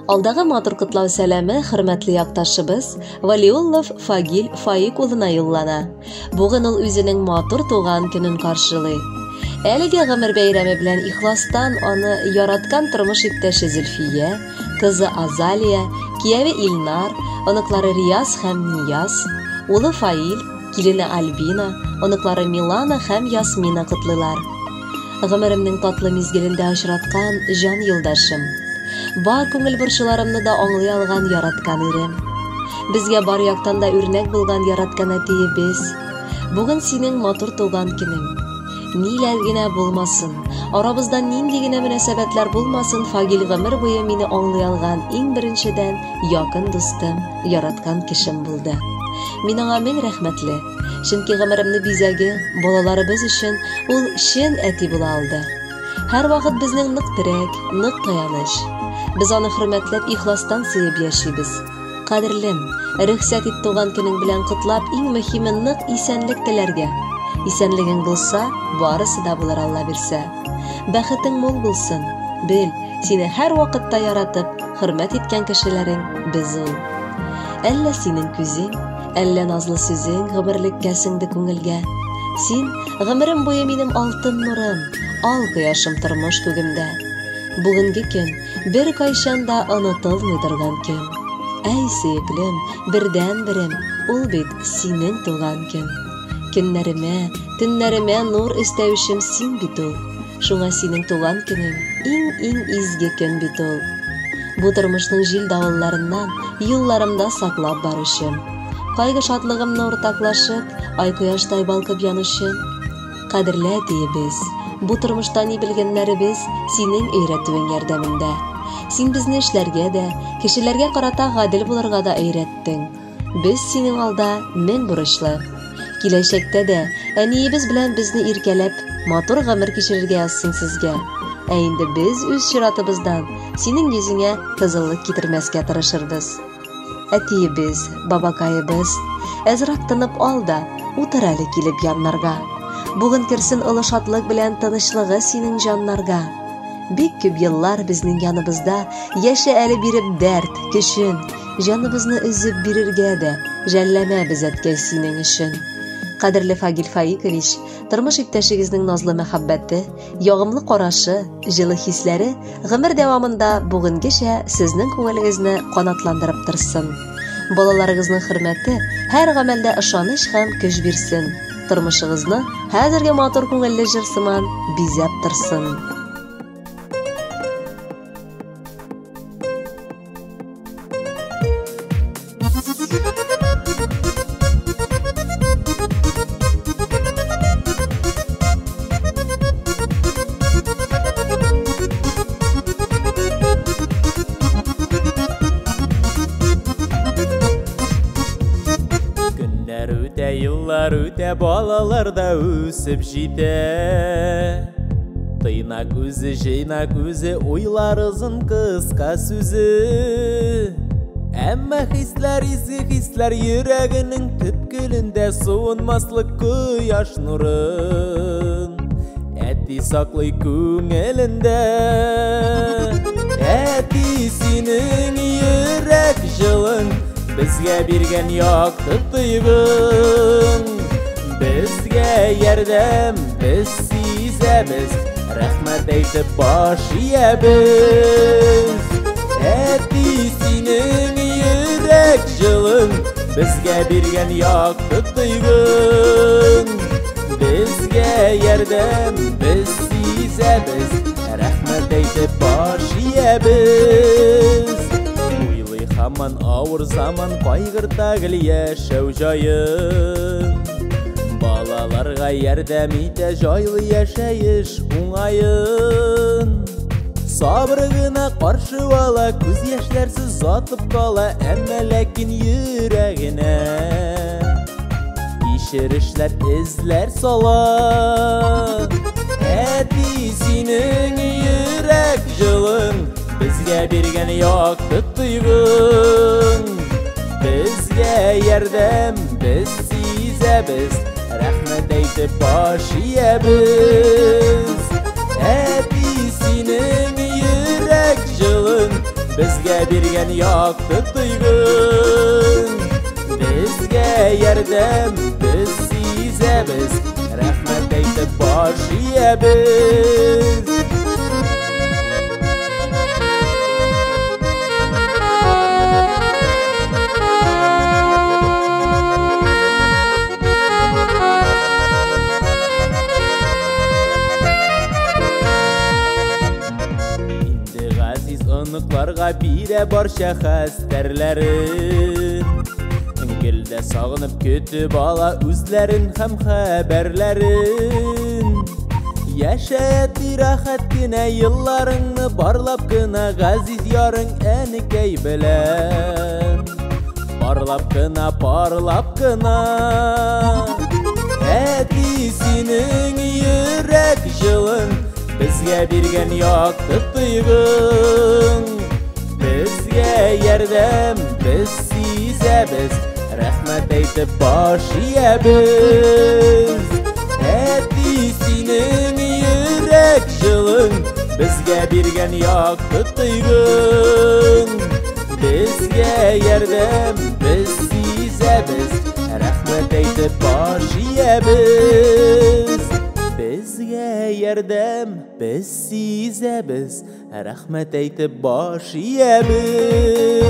Алдагы матур кытлау сәламе хөрмәтле якташыбыз Валиуллов Фагил Фаик улына юллана. Бүген ул үзенең матур туган көнен каршылый. Әлеге гомер бәйрәме белән ихластан аны яраткан тормыш иптәше Зөлфия, кызы Азалия, кияве Илнар, оныклары Рияз һәм Нияз, улы Фаил, килене Альбина, оныклары Милана һәм Ясмина котлыйлар. Гомеремнең татлы мизгелендә очраткан җан юлдашым. Бар күңел борчуларымны да аңлый алган яраткан ирем. Безгә бар яктан да үрнәк булган яраткан әтиебез. Бүген синең матур туган көнең. Ниләр генә булмасын, арабызда нинди генә мөнәсәбәтләр булмасын, Фагил гомер буе мине аңлый алган иң беренчедән якын дустым, яраткан кешем булды. Мин аңа мең рәхмәтле. Чөнки гомеремне бизәге, балаларыбыз өчен ул чын әти була алды. Һәр вакыт безнең нык терәк, нык таяныч. Без аны хөрмәтләп, ихластан сөеп яшибез. Кадерлем, рөхсәт ит туган көнең белән котлап, иң мөһиме нык исәнлек теләргә. Исәнлегең булса, барысы да булыр Алла бирсә. Бәхетең мул булсын. Бел, сине һәр вакытта яратып, хөрмәт иткән кешеләрең без ул. Әллә синең күзең, әллә назлы сүзең гомерлеккә сеңде күңелгә. Син гомерем буе минем алтын нурым, ал кояшым тормыш күгемдә. Бүгенге көн бер кайчан да онытылмый торган көн. Әй сөеклем, бердән-берем, ул бит синең туган көн. Көннәремә, төннәремә нур өстәүчем син бит ул. Шуңа синең туган көнең иң изге көн бит ул. Бу тормышның җил давылларыннан юлларымда саклап баручым. Кайгы шатлыгымны уртаклашып, ай кояштай балкып янучым. Кадерле әтиебез, бу тормышта ни белгәннәребез синең өйрәтүең ярдәмендә. Син безне эшләргә дә, кешеләргә карата гадел булырга да өйрәттең. Без синең алда мең бурычлы. Киләчәктә дә әниебез белән безне иркәләп, матур гомер кичерергә язсын сезгә. Ә инде без үз чиратыбыздан синең йөзеңә кызыллык китермәскә тырышырбыз. Әтиебез, бабакайыбыз, әзрәк тынып ал да, утыр әле килеп яннарга. Бүген керсен олы шатлык белән тынычлыгы синең җаннарга. Бик күп еллар безнең яныбызда яшә әле биреп дәрт, көчен, җаныбызны үзеп бирергә дә жәлләмә без әткәй синең өчен. Кадерле Фагил Фаикович, тормыш иптәшегезнең назлы мәхәббәте, ягымлы карашы, җылы хисләре гомер дәвамында бүгенгечә сезнең күңелегезне канатландырып торсын. Балаларыгызның хөрмәте һәр гамәлдә ышаныч һәм көч бирсен. Тормышыгызны хәзерге матур күңелле җыр сыман бизәп торсын. Yıllar öte balalar da üsüp jite. Tıyna gözü, jeyna gözü, oylarızın kıska sözü. Әмма хисләр, изи хисләр йөрәгенең төпкелендә суынмаслык кояш нурын. Әти саклый күңелендә. Әти синең йөрәк җылың безгә биргән якты тойгың. Безгә ярдәм без сизәбез, рәхмәт әйтеп баш иябез. Әти синең йөрәк җылың безгә биргән якты тойгың. Безгә ярдәм без сизәбез, рәхмәт әйтеп баш иябез. Һаман авыр заман кайгырта гел яшәү җайын. Балаларга ярдәм итә җайлы яшәеш уңайын. Сабыр гына каршы ала, күз яшьләрсез затып кала, әмма ләкин йөрәгенә ишерешләр эзләр сала. Әти синең йөрәк җылың безгә биргән якты тойгың. Безгә ярдәм без сизәбез, рәхмәт әйтеп баш иябез. Әти синең йөрәк җылың безгә биргән bergen yoktu tuyg'un. Bizga yordam biz sizemiz, rahmat aytib bosh yeymiz. Unuklarga bire barcha xəstərlərin, Gildə sağınıb kötüb ala üzlərin hem xəbərlərin. Yaşayat rahat gına yıllarını barlap gına, Gaziz yarın ənikey bilən, Barlap gına, parlap gına. Ətisinin yürek жылын bizge bergen yoktu tuyg'un. Bizga yordam biz sizemiz, rahmat aytib bosh yeymiz. Әтисінің yürek жылын bizga bergen yoktu tuyg'un. Bizga yordam biz sizemiz, rahmat aytib bosh yeymiz. Bizga yordam biz sizemiz, rahmat aytib bosh yeymiz.